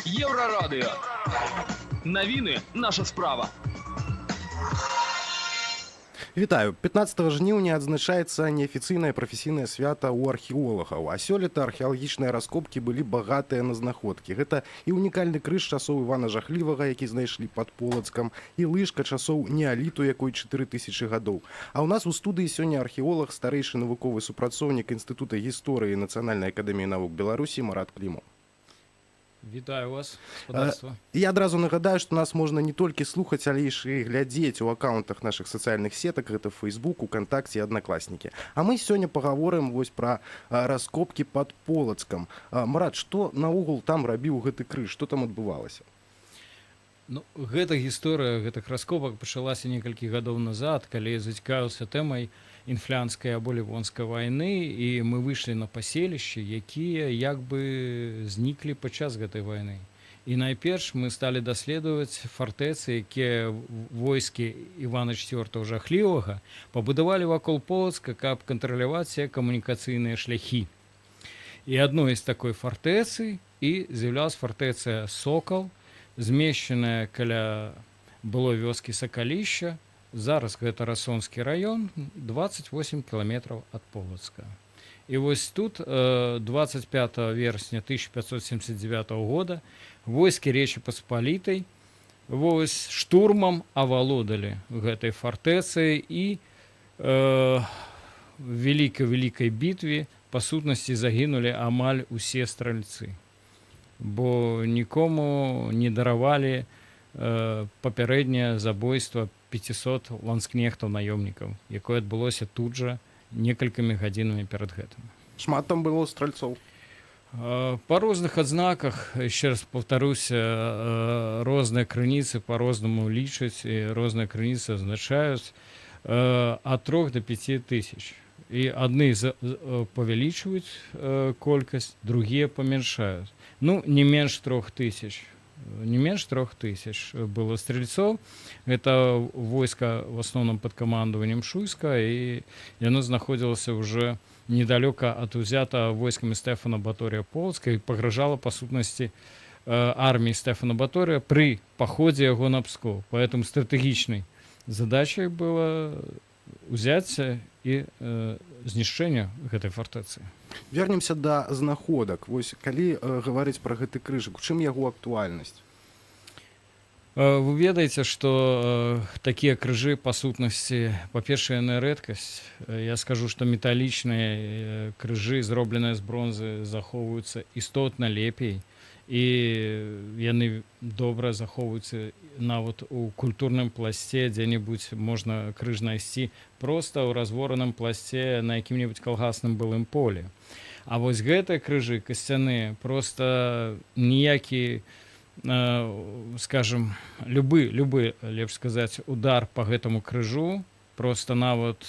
Єврорадіо. Навіны наша справа. Вітаю. 15 жніўня адзначаецца неафіцыйнае прафесійнае свята ў археолагаў. А сёлета археалагічныя раскопкі былі багатыя на знаходкі. Гэта і унікальны крыж часоў Івана Жахлівага, які знайшлі пад Полацкам, і лыжка часоў неаліту, якой 4000 гадоў. А ў нас у студыі сёння археолаг, старэйшы навуковы супрацоўнік Інстытута гісторыі Нацыянальнай акадэміі навук Беларусі Марат Клімаў. Вітаю вас, спадарства. Я адразу нагадаю, што нас можна не толькі слухаць, але і глядзець у акаунтах нашых сацыяльных сетак, гэта Facebook, УКонтакце і Аднакласнікі. А мы сёння пагаворым вось пра раскопкі пад Полацкам. Марат, што наогул там рабіў гэты крыж, што там адбывалася? Ну, гэта гісторыя гэтых раскопак пачалася некалькі гадоў назад, калі я зацікавіўся тэмай інфлянскай або лівонскай вайны, і мы выйшлі на паселішчы, якія як бы зніклі падчас гэтай вайны. І найперш мы сталі даследаваць фартэцы, якія войскі Івана IV Жахлівага пабудавалі вакол Полацка, каб кантраляваць все камунікацыйныя шляхі. І адной з такой фартэцы і з'яўлялась фартэця Сокал, змешчаная каля былой вёскі Сакалішча. Зараз гэта Расонскі раён, 28 кіламетраў ад Полацка. І вось тут 25 верасня 1579 года войскі Рэчы Паспалітай вось штурмам авалодалі гэтай фартэцай і вялікай бітве па сутнасці загінулі амаль усе стральцы, бо нікому не даравалі папярэдняе забойства 500 ланскнехтаў наёмнікаў, якое адбылося тут жа некалькімі гадзінамі перад гэтым. Шмат там было стральцоў? Па розных адзнаках, яшчэ раз паўтаруся, розныя крыніцы па-рознаму лічаць, і розныя крыніцы азначаюць ад 3 до 5 тысяч. І адны павялічваюць колькасць, другія памяншаюць. Ну, не менш 3000. Не менш 3000 было стрельцоў. Гэта войска в асноўным пад камандаваннем Шуйска, і яно знаходзілася ўжо недалёка ад узята войскамі Стэфана Баторыя Полацка і пагражала па сутнасці арміі Стэфана Баторыя пры паходзе яго на Пскоў. Поэтому стратэгічнай задачай было узяцце і знішчэнне гэтай фартэцы. Вернемся да знаходак. Вось калі гаварыць пра гэты крыжык, у чым яго актуальнасць? Вы ведаеце, што такія крыжы па сутнасці, па-першае, яны рэдкасць. Я скажу, што металічныя крыжы, зробленыя з бронзы, захоўваюцца істотна лепей, і яны добра захоўваюцца нават у культурным пласце, дзе-небудзь можна крыж знайсці проста ў развораным пласце на якім-небудзь калгасным былым полі. А вось гэтыя крыжы касцяныя, проста ніякі, скажем, любы, лепш сказаць, удар па гэтаму крыжу, проста нават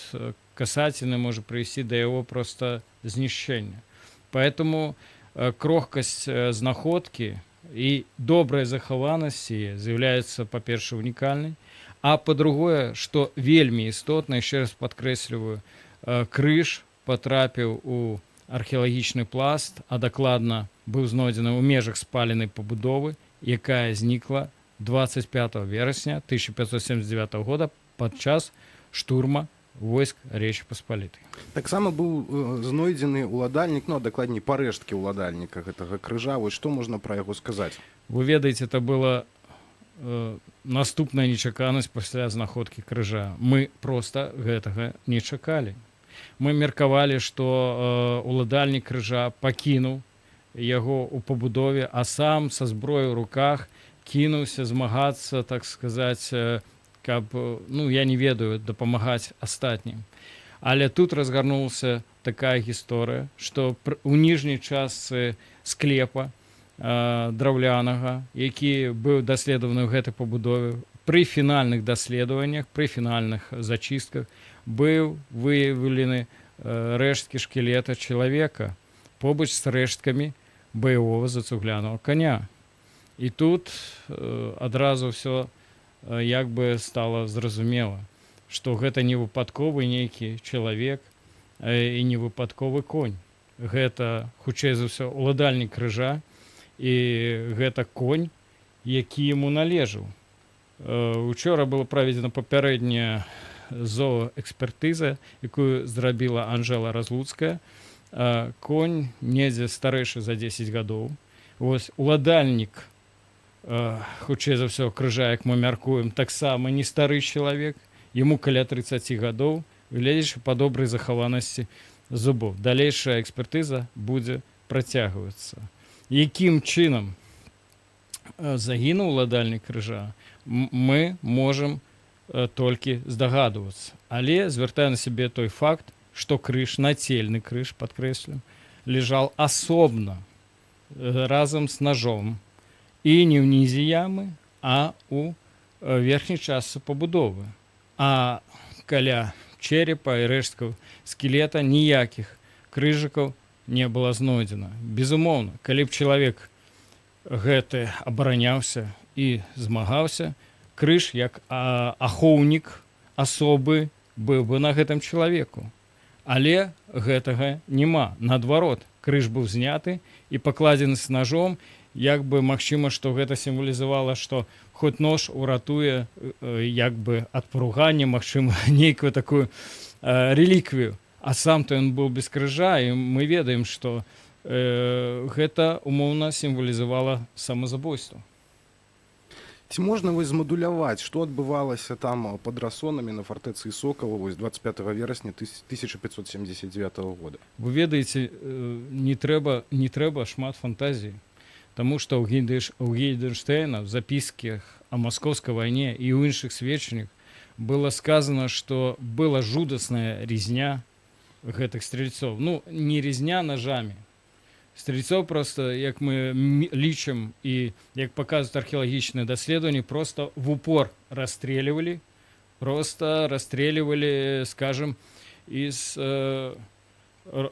касательны можа прывесці да яго проста знішчэння. Поэтому крохкасць знаходкі і добрая захаванасць з'яўляецца, па-першае, унікальнай, а па-другое, што вельмі істотна, яшчэ раз падкрэсліваю, крыж патрапіў у археалагічны пласт, а дакладна быў знойдзены ў межах спаленай пабудовы, якая знікла 25 верасня 1579 года падчас штурма войск Рэчы Паспалітай. Таксама быў знойдзены ўладальнік, ну, а дакладней парэшткі ўладальніка гэтага крыжа. Вось што можна пра яго сказаць? Вы ведаеце, это была наступная нечаканасць пасля знаходкі крыжа. Мы проста гэтага не чакалі. Мы меркавалі, што ўладальнік крыжа пакінуў яго ў пабудове, а сам са зброяй у руках кінуўся змагацца, так сказаць, каб, ну, я не ведаю, дапамагаць астатнім. Але тут разгарнулася такая гісторыя, што у ніжняй частцы склепа драўлянага, які быў даследаваны ў гэтай пабудове, пры фінальных даследаваннях, пры фінальных зачыстках быў выяўлены рэшткі шкілета чалавека побач з рэшткамі баявога зацуглянага каня. І тут адразу ўсё як бы стала зразумела, што гэта не выпадковы нейкі чалавек і не выпадковы конь. Гэта, хутчэй за ўсё, уладальнік крыжа, і гэта конь, які яму належаў. Учора была праведзена папярэдняя зооэкспертыза, якую зрабіла Анжела Разлуцкая. Конь недзе старэйшы за 10 гадоў. Вось уладальнік, хутчэй за ўсё, крыжа, як мы мяркуем, таксама не стары чалавек, яму каля 30 гадоў, гледзячы па добрай захаванасці зубоў. Далейшая экспертыза будзе працягвацца. Якім чынам загінуў уладальнік крыжа, мы можам толькі здагадвацца. Але звяртаю на сябе той факт, што крыж, нацельны крыж, падкрэслю, ляжаў асобна разам з ножом і не ўнізе ямы, а ў верхняй частцы пабудовы. А каля черепа і рэшткаў скелета ніякіх крыжыкаў не было знойдзена. Безумоўна, калі б чалавек гэты абараняўся і змагаўся, крыж як ахоўнік асобы быў бы на гэтым чалавеку. Але гэтага няма. Наадварот, крыж быў зняты і пакладзены з ножом, як бы магчыма, што гэта сімвалізавала, што хоць нож уратуе як бы ад паругання, магчыма, нейкую такую реліквію. А сам-то ён быў без крыжа, і мы ведаем, што гэта умоўна сімвалізавала самазабойство. Ці можна вось змадуляваць, што адбывалася там пад Расонамі на фартэцы Сокала вось 25 верасня 1579 года? Вы ведаеце, не трэба шмат фантазіі, таму што ў Гейденштейна в запісках о Маскоўскай вайне і ў іншых сведчаннях было сказано, што была жудасная різня гэтых стрельцоў. Ну, не різня ножамі. Стрельцов просто, як мы лічым і як паказваюць археалагічныя даследаванні, просто в упор расстреливали, скажем, из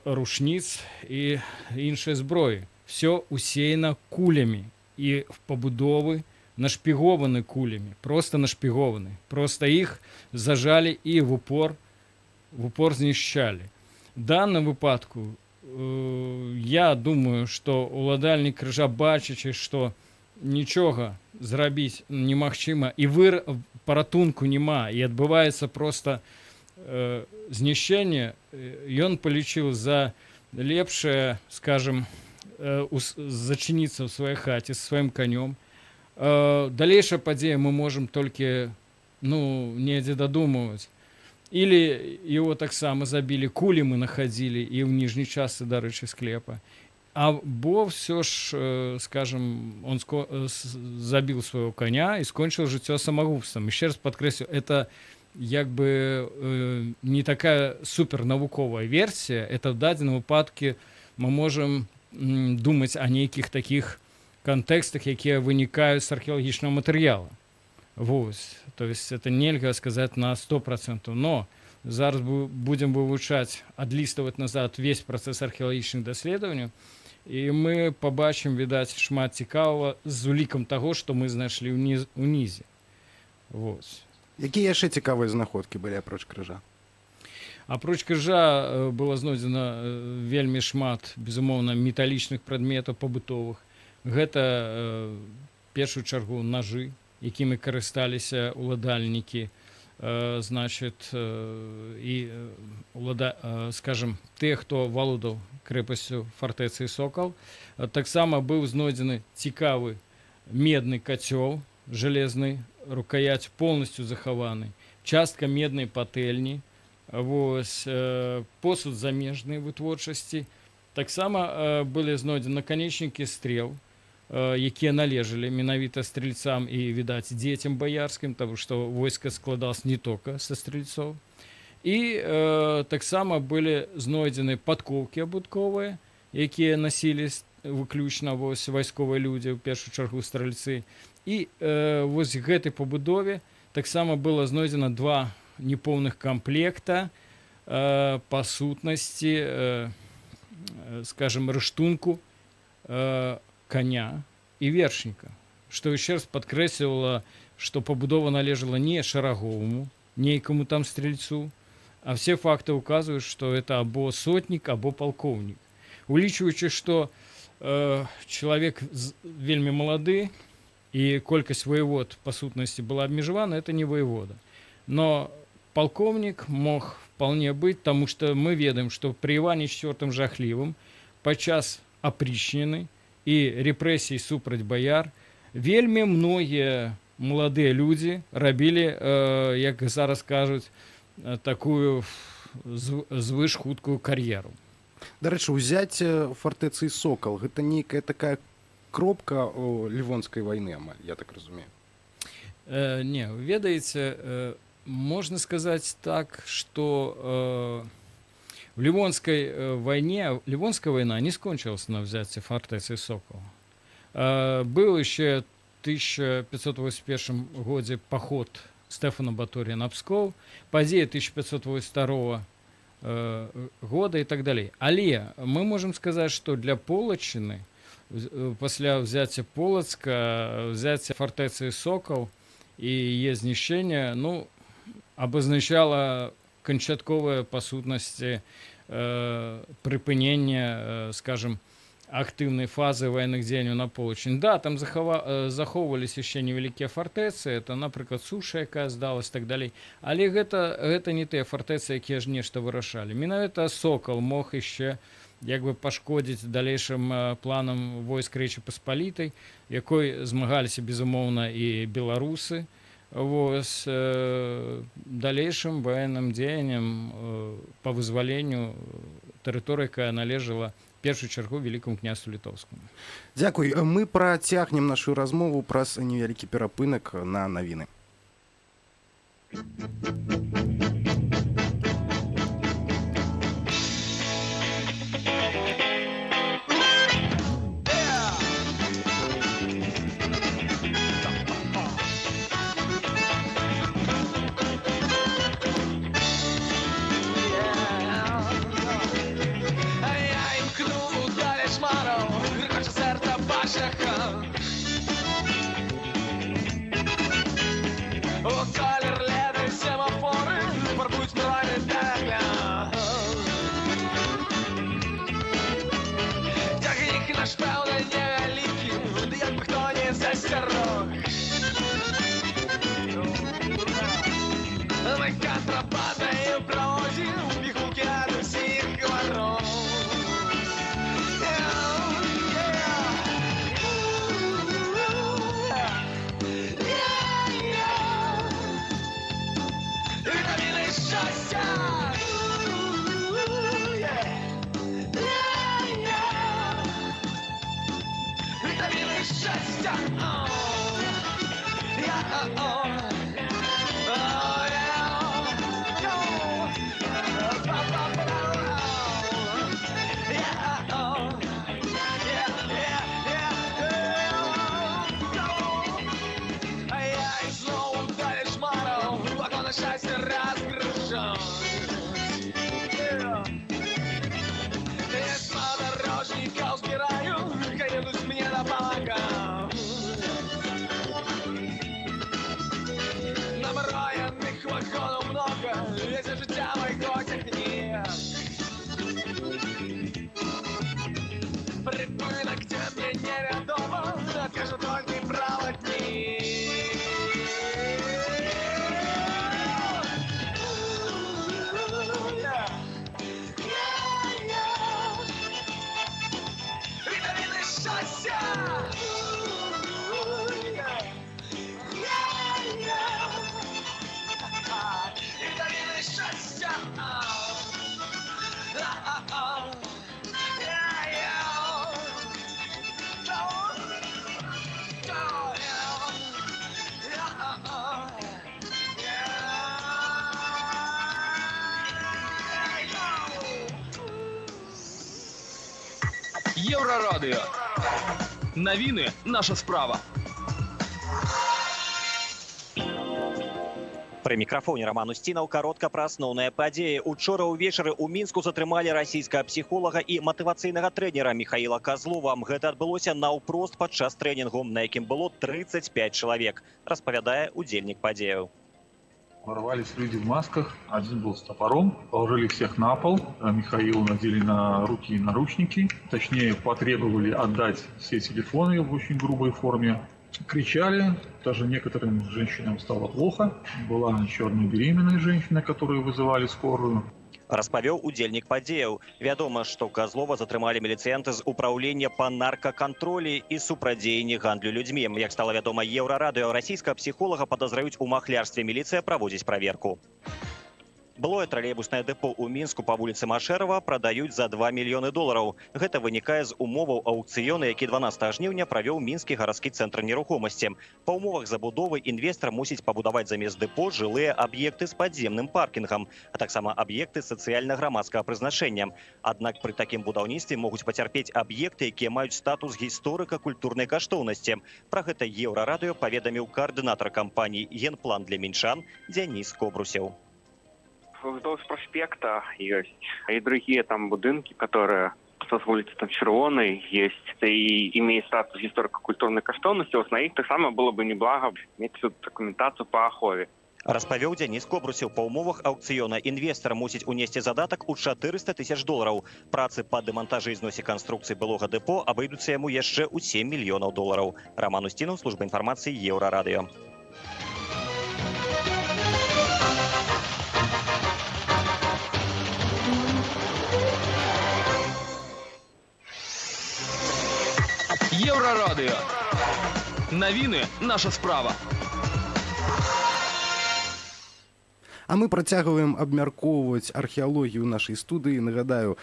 рушниц і іншай зброі. Все усеяно кулями і пабудовы нашпігованы кулями, просто нашпігованы. Просто іх зажалі і в упор знішчалі. В данном выпадку я думаю, што уладальнік крыжа, бачачы, што нічога зрабіць немагчыма і паратунку няма, і адбываецца проста знішчэнне, ён палічыў за лепшае, скажем, зачыніцца ў сваёй хаце з сваім канём. Далейшая падзея мы можам толькі недзе дадумваць. Или его таксама забили, кулі мы находили и в нижней части, дарэчы, склепа. Або все ж, скажем, он забил своего коня и скончил жыццё самогубством. Еще раз подкреслю, это як бы не такая супернавуковая версия, это в дадзеным выпадке мы можем думать о нейкіх таких контекстах, якія вынікаюць з археалагічнага матэрыяла. Вось. То есть это нельга сказать на 100%, но зараз будем вывучаць, адліставаць назад весь працэс археалагічных даследаванняў, і мы побачым, відаць, шмат цікавага з улікам таго, што мы знайшлі ўнізе. Вось. Якія яшчэ цікавыя знаходкі былі апроч крыжа? Апроч крыжа было знойдзена вельмі шмат, безумоўна, металічных прадметаў пабытовых. Гэта, в першую чаргу, ножы, якімі карысталіся уладальнікі, скажем, тыя, хто валодаў крэпасцю фартэцы Сокал. Таксама быў знойдзены цікавы медны кацёл, жалезны, рукаяць полностью захаваны, частка меднай патэльні, посуд замежнай вытворчасці. Таксама былі знойдзены наканечнікі стрел, якія належалі менавіта стрельцам і, відаць, дзецям баярскім, таму што войска складалася не толькі са стрельцоў. І таксама былі знойдзены падкоўкі абутковыя, якія насілі выключна вайсковыя людзі, у першую чаргу стрельцы. І вось гэтай пабудове таксама было знойдзена 2 непоўных комплекта па сутнасці, скажем, рыштунку коня і вершніка, што яшчэ раз падкрэслівала, што пабудова належала не шараговаму, нейкаму там стрельцу, а все факты указваюць, што это або сотнік, або палкоўнік. Улічваючы, што чалавек вельмі малады, і колькасць воевод, па сутнасці, была абмежавана, это не воевода. Но полковник мог вполне быть, потому что мы ведаем, что при Иване IV Жахливым падчас опричнины и репрессий супраць бояр вельмі многие молодые люди рабілі, як зараз кажуць, такую звышхуткую кар'еру. Дарэчы, узяцце фартэцы Сокал гэта нейкая такая кропка Ливонской войны, амаль, я так разумею. Не, ведаеце, можно сказать так, что в Ливонской войне, Ливонская война не скончилась на взятии фортецы Сокол. Был еще в 1581 году поход Стефана Батория на Псков, падзея 1582 года и так далее. Але мы можем сказать, что для Полаччыны пасля ўзяцця Полацка, ўзяцця фартэцы Сокал і яе знішчэння, ну, абазначала канчатковае па сутнасці прыпынення, скажем, актыўнай фазы военных дзеянняў на Полаччыне. Да, там захоўваліся яшчэ невялікія фартэцы, это, напрыклад, суша, якая здалась, так далей. Але гэта не тыя фартэцы, якія ж нешта вырашалі. Менавіта Сокал мог яшчэ як бы пашкодзіць далейшым планам войск Рэчы Паспалітай, якой змагаліся, безумоўна, і беларусы. Вось, далейшым военным дзеянням па вызваленню тэрыторыі, якая належала в першую чаргу вялікаму княству літоўскаму. Дзякуй. Мы працягнем нашу размову праз невялікі перапынак на навіны. Колір леди, семафори, фарбують моральний дерев'я. Тяги їх на шпелення ліки, як би хто не застерог. Ми контрабандою провозим бігулки від усіх ворог. Счастье разгружен. Дорожников сбираю, конец мне на помогал. Наброенных вагонов много, если життя моего нет. Припынок, где мне неведомо, откажу только проводник. Єврорадіо. Новини – наша справа. Пры мікрафоне Роман Устінаў, каротка пра асноўныя падзеі. Учора ўвечары ў Мінску затрымалі расійскага псіхолага і матывацыйнага трэнера Михаіла Козлова. Гэта адбылося наўпрост падчас трэнінгу, на якім было 35 чалавек, распавядае удзельнік падзеяў. Ворвались люди в масках, один был с топором, положили всех на пол, Михаилу надели на руки наручники, точнее потребовали отдать все телефоны в очень грубой форме. Кричали, даже некоторым женщинам стало плохо. Была еще одна беременная женщина, которую вызывали скорую. Распавёў удзельнік падзеяў. Вядома, што Казлова затрымалі міліцыянты з упраўлення па наркакантролі і супрадзеянні гандлю людзьмі. Як стала вядома Еўрарадыё, расійскага псіхолага падазраюць у махлярстве. Міліцыя праводзіць праверку. Былое тралейбуснае дэпо ў Мінску па вуліцы Машэрава прадаюць за $2 мільёны. Гэта вынікае з умоваў аўкцыёна, які 12 жніўня правёў мінскі гарадскі цэнтр нерухомасці. Па умовах забудовы інвестар мусіць пабудаваць замест дэпо жылыя аб'екты з падземным паркінгам, а таксама аб'екты сацыяльна-грамадскага прызначэння. Аднак пры такім будаўніцтве могуць пацярпець аб'екты, якія маюць статус гісторыка-культурнай каштоўнасці. Пра гэта Еўрарадыё паведаміў коаардынатар кампаніі «Генплан для мінчан» Дзяніс Кобрусеў. Вздовж проспекта есть и другие там будинки, которые с улицы там Червоной есть и имеют статус историко-культурной каштоўнасці. На их так само было бы неблаго иметь всю документацию по ахове. Распавёў Дзяніс Кобрусеў. Па умовах аўкцыёна інвестар мусіць унесці задатак у $400 000. Працы па дэмантажы і зносе канструкцыі былога дэпо абыдуцца яму яшчэ ў $7 мільёнаў. Роман Устінаў, служба інфармацыі Еўрарадыё. Еўрарадыё. Навіны наша справа. А мы працягваем абмяркоўваць археалогію нашай студыі. Нагадаю,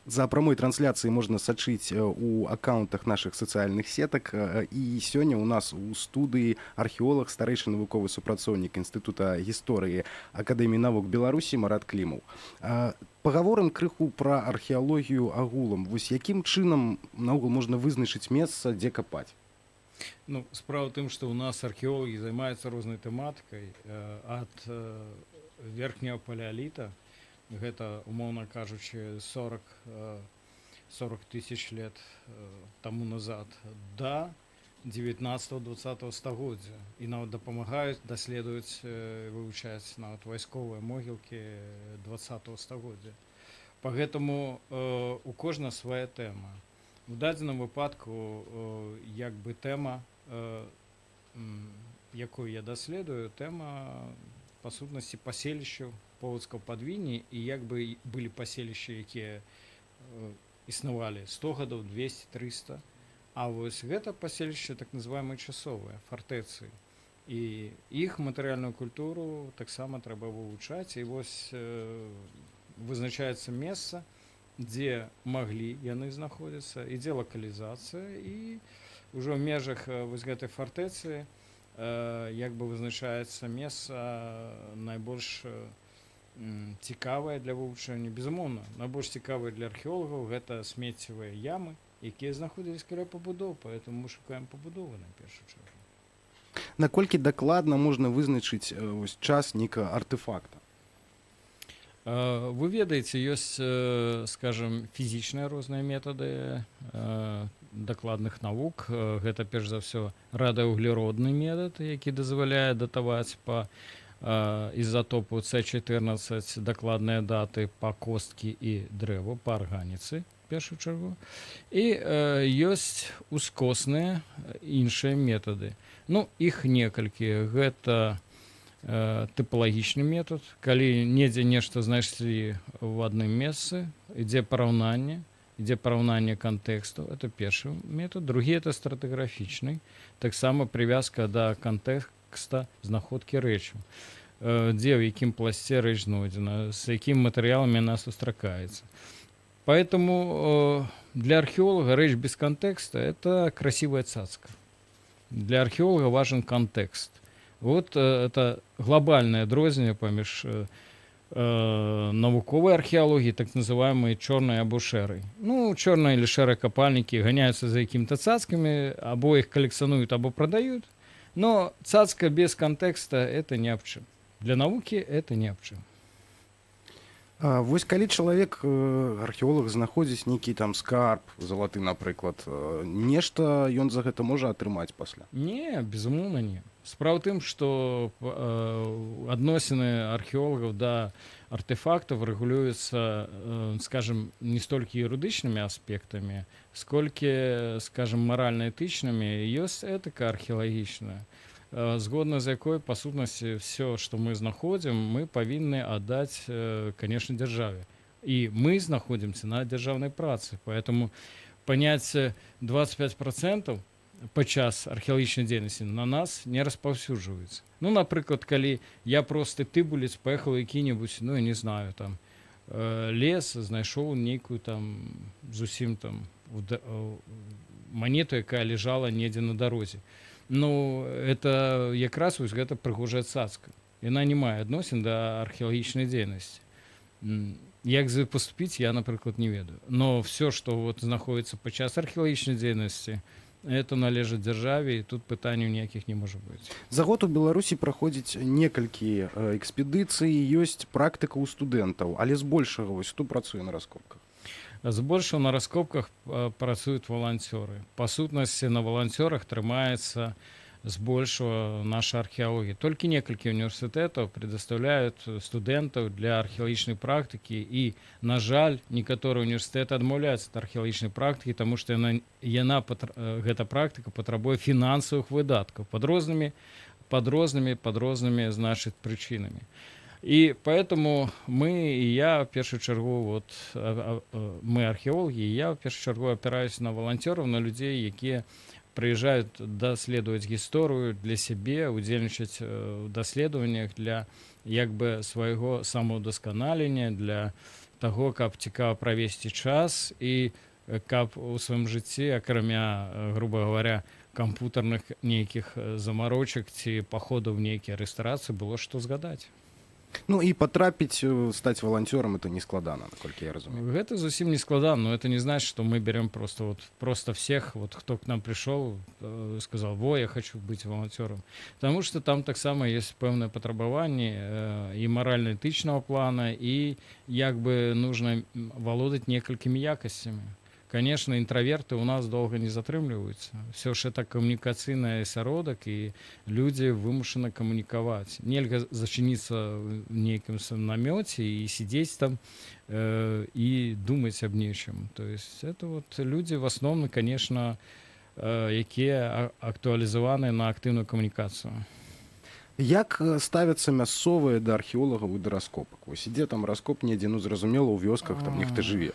за прамой трансляцыяй можна сачыць у аккаунтах нашых сацыяльных сетак. І сёння ў нас у студыі археолог, старэйшы навуковы супрацоўнік Інстытута гісторыі Акадэміі навук Беларусі Марат Клімаў. Пагаворым крыху пра археалогію агулам. Вось якім чынам наогул можна вызначыць месца, дзе капаць? Ну, справа в тым, што ў нас археолагі займаюцца рознай тэматыкай ад верхняга палеаліта, гэта, умоўна кажучы, 40 тысяч лет таму назад, да 19-20 стагоддзя. І нават дапамагаюць, даследуюць, вывучаюць нават вайсковыя могілкі 20 стагоддзя. Па гэтаму у кожна свая тэма. У дадзеным выпадку як бы тэма, якую я даследую, тэма па сутнасці паселішчаў Полацкаў падвінні і як бы былі паселішчы, якія існавалі 100 гадоў, 200, 300. А вось гэта паселішчы так называемыя часовыя, фартэцы. І іх матэрыяльную культуру таксама трэба вывучаць. І вось вызначаецца месца, дзе маглі яны знаходзяцца, ідзе лакалізацыя, і ўжо ў межах вось гэтай фартэцы як бы вызначаецца месца найбольш цікавае для вывучэння. Безумоўна, найбольш цікавае для археолагаў гэта смеццевыя ямы, якія знаходзілись каля пабудоў, поэтому мы шукаем пабудовы на першую чаргу. Наколькі дакладна можна вызначыць вось час нейкага артефакта? Вы ведаеце, ёсць, скажем, фізічныя розныя метады дакладных навук. Гэта, перш за ўсё, радыёвуглеродны метад, які дазваляе датаваць па ізатопу С14 дакладныя даты па косткі і дрэву, па арганіцы, першую чаргу. І ёсць ускосныя іншыя метады. Ну, іх некалькі. Гэта тыпалагічны метад, калі недзе нешта знайшлі ў адным месцы, ідзе параўнанне кантэксту. Это першы метад. Другі это стратыграфічны. Таксама прывязка да кантэкста знаходкі рэчаў. Дзе, ў якім пласце рэч знойдзена, з якім матэрыяламі яна сустракаецца. Поэтому для археолога рэч без контекста – это красивая цацка. Для археолога важен контекст. Вот это глобальное адрозненне паміж навуковой археологии, так называемой черной або шэрай. Ну, черные или шэрыя копальники гоняются за какими-то цацками, або их коллекционуют, або продают. Но цацка без контекста – это не об чем. Для науки это не об чем. Вось калі чалавек археолог знаходзіць нейкі там скарб залаты, напрыклад, нешта ён за гэта можа атрымаць пасля? Не, безумоўна не. Справа ў тым, што адносіны археолагаў да артефактаў рэгулююцца, скажем, не столькі юрыдычнымі аспектамі, сколькі, скажем, маральна-этычнымі. Ёсць этыка археалагічная, згодна з якой, па сутнасці, все, што мы знаходзім, мы павінны аддаць, конечно, дзяржаве. І мы знаходзімся на дзяржаўнай працы. Поэтому паняцце 25% падчас археалагічнай дзейнасці на нас не распаўсюджваецца. Ну, напрыклад, калі я просты тыбулец паехаў які-небудзь, ну, я не знаю, там, лес, знайшоў нейкую там зусім там манету, якая ляжала недзе на дарозе. Ну, это якраз вось гэта прыгожая цацка. Яна не мае адносін да археалагічнай дзейнасці. Як паступіць, я, напрыклад, не ведаю. Но все, што вот знаходіцца падчас археалагічнай дзейнасці, это належыць дзяржаве, і тут пытанняў ніякіх не можа быць. За год у Беларусі праходзіць некалькі экспедыцый, ёсць практыка ў студэнтаў, але збольшага вось хто працуе на раскопках? Збольшага на раскопках працуюць валанцёры. Па сутнасці, на валанцёрах трымаецца збольшага наша археалогія. Толькі некалькі універсітэтаў предоставляюць студэнтаў для археалагічнай практыкі, і, на жаль, некаторыя універсітэты адмаўляюцца ад археалагічнай практыкі, таму што гэта практыка патрабуе фінансавых выдаткаў пад рознымі, значит, прычынамі. И поэтому мы, и я в первую чергу, вот, мы археологи, и я в первую чергу опираюсь на волонтеров, на людей, которые приезжают даследовать историю для себя, удзельнічаць в даследованиях для як бы свайго самаўдасканалення, для того, каб цікава правесці час і каб у сваім жыцці, акрамя, грубо говоря, кампутарных нейкіх замарочак ці паходаў в нейкія рэстарацыі было што згадаць. Ну і патрапіць, стаць валанцёрам это не складана, наколькі я разумею. Гэта зусім не складана, но это не значит, что мы берем просто всех, вот кто к нам пришел, сказал: во, я хочу быть волонтером. Потому что там таксама есть пэўнае патрабаванне і маральна-этычнага плана, і як бы нужно валодаць некалькімі якасцямі. Конечно, интроверты у нас долго не затрымліваюцца. Все ж это камунікацыйны асяродак, і людзі вымушаны камунікаваць. Нельга зачыніцца в нейкім намёце і сидзець там і думаць аб нечым. То есть это вот люди в основном, конечно, якія актуалізаваны на актыўную камунікацыю. Як ставяцца мясцовыя да археолагаў і да раскопак? Вось ідзе там раскоп недзе, ну зразумела, ў вёсках там нехта жыве.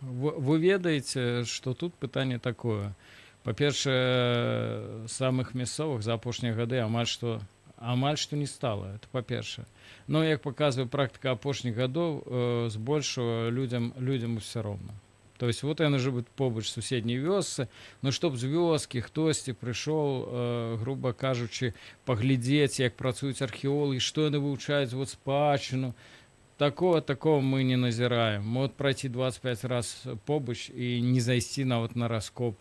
Вы ведаеце, што тут пытанне такое. Па-першае, самых мясцовых за апошнія гады амаль што не стала. Это па-першае. Но, як паказвае практыка апошніх гадоў, збольшага людзям усё роўна. То есть вот яны жывуць побач суседняй вёсцы, но чтоб з вёскі хтосьці прыйшоў, грубо кажучы, паглядзець, як працуюць археолагі, што яны вывучаюць вот спадчыну, Такого мы не назираем. Вот пройти 25 раз побач и не зайсці нават на раскоп.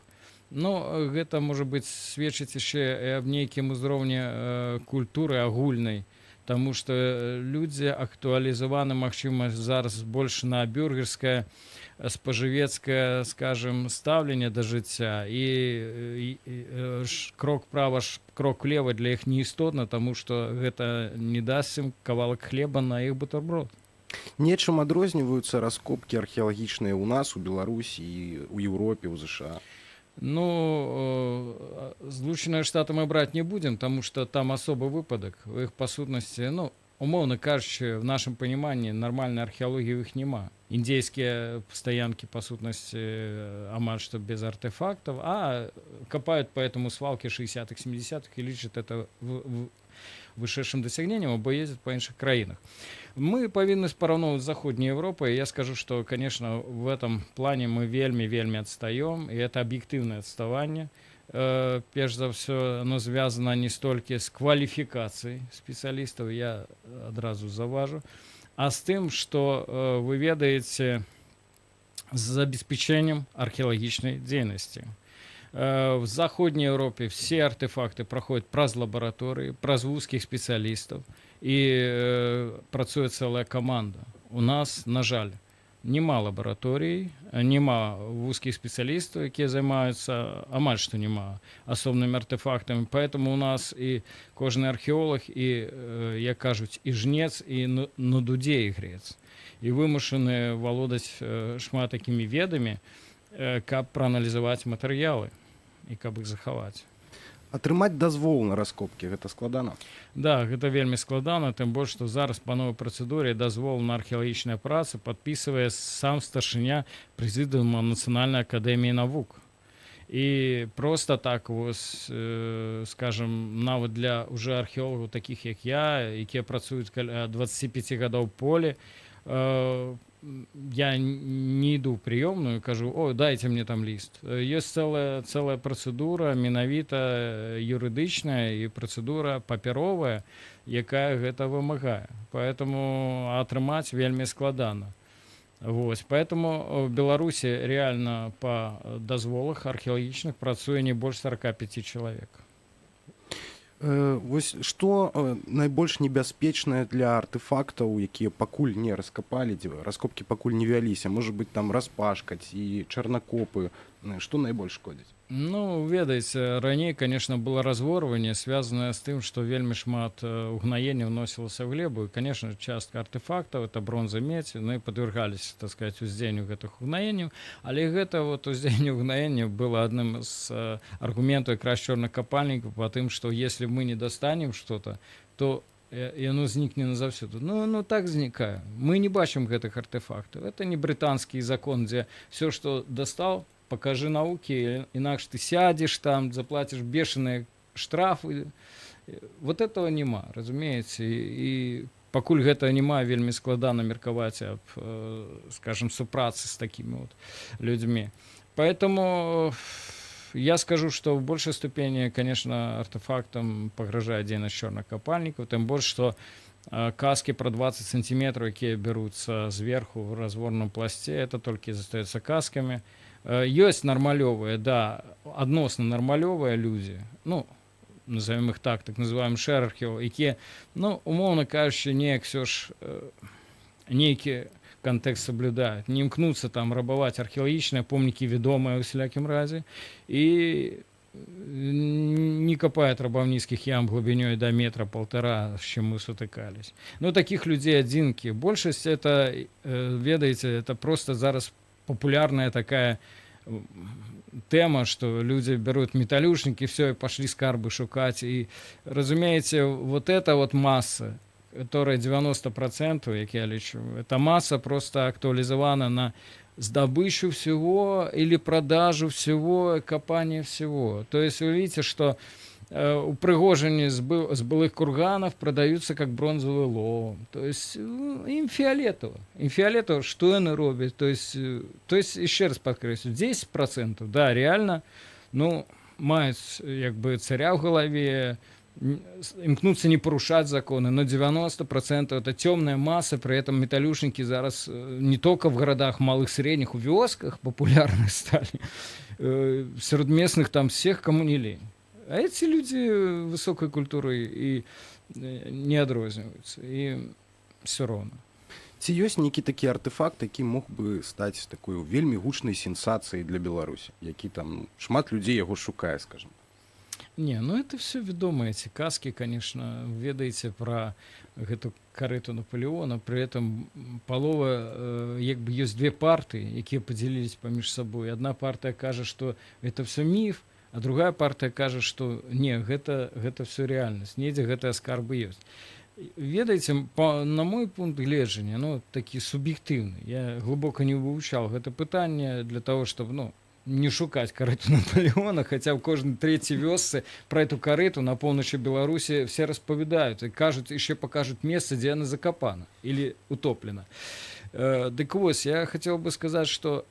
Ну, гэта, можа быць, сведчыць яшчэ аб нейкім узроўні культуры агульнай, таму што людзі актуалізаваны, магчыма, зараз больш на бюргерскае, спажывецкае, скажем, стаўленне да жыцця, і крок права, крок влева для іх не істотна, таму што гэта не дасць ім кавалак хлеба на іх бутэрброд. Нечым адрозніваюцца раскопкі археалагічныя ў нас, у Беларусі, і ў Еўропе, ў ЗША? Ну, Злучаныя Штаты мы браць не будзем, таму што там асобы выпадак. У іх, па сутнасці, ну, умоўна кажучы, в нашым паніманні нармальнай археалогіі ў іх няма. Індзейскія стаянкі, па сутнасці, амаль што без артефактаў, а копают поэтому свалки 60-х, 70-х и лічаць это вышэйшым дасягненнем, або ездят по іншых краінах. Мы павінны параўноўваць з Заходняй Европой. Я скажу, что, конечно, в этом плане мы вельмі отстаем, и это объективное отставание. Перш за все, оно связано не столькі з кваліфікацыяй спецыялістаў, я адразу заважу, а з тым, што вы ведаеце, з забеспячэннем археалагічнай дзейнасці. В Заходней Европе все артефакты проходят праз лаборатории, праз вузких специалистов. і працуе цэлая каманда. У нас, на жаль, няма лабараторій, няма вузкіх спецыялістаў, якія займаюцца, амаль што няма асобнымі артефактамі. Поэтому у нас і кожны археолог, і, як кажуць, і жнец, і на дуде ігрец. І вымушаны валодаць шмат такімі ведамі, каб прааналізаваць матэрыялы і каб іх захаваць. Атрымаць дазвол на раскопкі гэта складана. Да, гэта вельмі складана, тым больш, што зараз па новай працэдуры дазвол на археалагічныя працы падпісвае сам старшыня прэзідыума Нацыянальнай акадэміі навук. І проста так, вось, скажам, нават для уже археолагаў такіх, як я, якія працуюць каля 25 гадоў полі, я не иду в приемную и кажу, о, дайте мне там лист. Есть целая процедура, менавіта юридичная и процедура паперовая, якая гэта вымагае. Поэтому атрымаць вельмі складана. Вось. Поэтому в Беларуси реально по дазволах археалагічных працуе не больш 45 чалавек. Вось што найбольш небяспечнае для артефактаў, якія пакуль не раскапалі, раскопкі пакуль не вяліся, можа быць там распашкаць і чарнакопы, што найбольш шкодзіць? Ну, ведаеце, раней, конечно, было разворванне, связанное з тым, што вельмі шмат угнаення вносілася ў глебу, і, конечно, частка артефактаў, это бронза, медзь, ну і падвяргаліся, так сказать, уздзеянню гэтых угнаенняў, але гэта вот уздзеянне угнаення было адным з аргументаў якраз чорных капальнікаў по тым, што если мы не достанем что-то, то яно знікне назаўсёды. Ну так знікае. Мы не бачым гэтых артефактаў. Это не брытанскі закон, дзе все, што дастаў, покажи науки, инакше ты сядешь там, заплатишь бешеные штрафы. Вот этого нема, разумеется. И пакуль гэта нема, вельмі складана меркаваць аб, скажем, супрацы с такими вот людьми. Поэтому я скажу, что в большей степени, конечно, артефактам погрожает дзейнасць чорных капальнікаў, тым больш, что каски про 20 сантиметров, якія берутся сверху в разворном пласте, это только застаются касками. Есть нормалевые, да, адносна нормалевые люди, ну, назовем их так называемые шэрархео, якія, ну, умоўна кажучы, неяк все ж нейкі кантэкст соблюдают, не імкнуцца там рабаваць археалагічныя помнікі вядомыя ў усялякім разе і не копают рабаўніцкіх ям глубиней до 1,5 метра, с чем мы сутыкались. Ну, таких людей одинки. Большасць это, ведаеце, это просто зараз популярная такая тема, что люди берут металлюшники, все, и пошли скарбы шукать. И, разумеете, вот эта вот масса, которая 90%, як я лечу, эта масса просто актуализована на сдобычу всего или продажу всего, копание всего. То есть вы видите, что упрыгожені з былых курганов продаются как бронзовый лом. То есть им фиолетово. Им фиолетово, что они робят. То есть еще раз подкреслю, 10%, да, реально, ну, мают как бы царя в голове, имкнуться не порушать законы, но 90% это темная масса, при этом металлюшники зараз не только в городах малых, средних, в вёсках популярны стали, среди местных там всех, кому не лень. А эти люди высокой культурой и не адрозніваюцца, і все роўна. Ці ёсць нейкі такі артефакт, які мог бы стаць такой вельмі гучнай сенсацыяй для Беларусі, які там шмат людзей яго шукае, скажем? Не, ну это все вядомыя ці казкі, конечно, ведаеце пра гэту карэту Наполеона, при этом палова, як бы ёсць две партыі, якія падзялілись паміж сабой. Одна партыя кажа, што это все міф, а другая партия кажа, что не, гэта все реальность, недзе гэтыя скарбы ёсць. Ведаеце, на мой пункт гледжання, ну, такі суб'ектыўны, я глыбока не вывучаў гэта пытанне для того, чтобы, ну, не шукаць карэту Наполеона, хотя в каждой третьей вёсцы про эту карету на полночи Беларуси все распавядают и кажут, еще покажут место, где она закопана или утоплена. Дык вось, я хотел бы сказать, что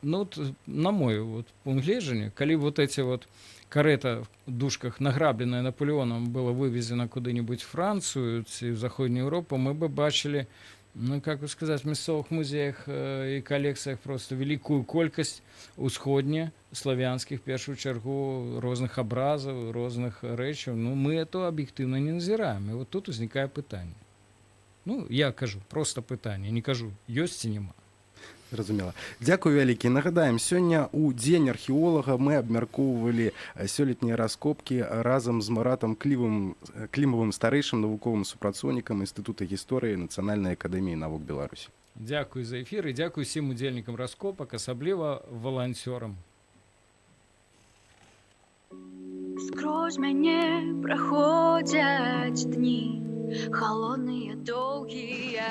ну, вот, на мой вот пункт гледжання, калі вот эти вот карета в душках, награбленная Наполеоном, была вывезена куда-нибудь в Францию ці в Заходнюю Европу, мы бы бачили Ну, как бы сказать, в мясцовых музеях и коллекциях просто великую колькасць усходне славянскіх, першую чаргу, розных абразаў, розных рэчаў. Ну, мы это аб'ектыўна не назіраем. І вот тут узнікае пытанне. Ну, я кажу, просто пытанне, не кажу, ёсць ці няма. Зразумела. Дзякую вялікі. Нагадаем, сёння ў дзень археолага мы абмяркоўвалі сёлетнія раскопкі разам з Маратам Клімавым, старэйшым навуковым супрацоўнікам Інстытута гісторыі Нацыянальнай акадэміі навук Беларусі. Дзякуй за эфір і дзякуй усім удзельнікам раскопак, асабліва валанцёрам. Скрозь мяне праходзяць дні, халодныя, доўгія.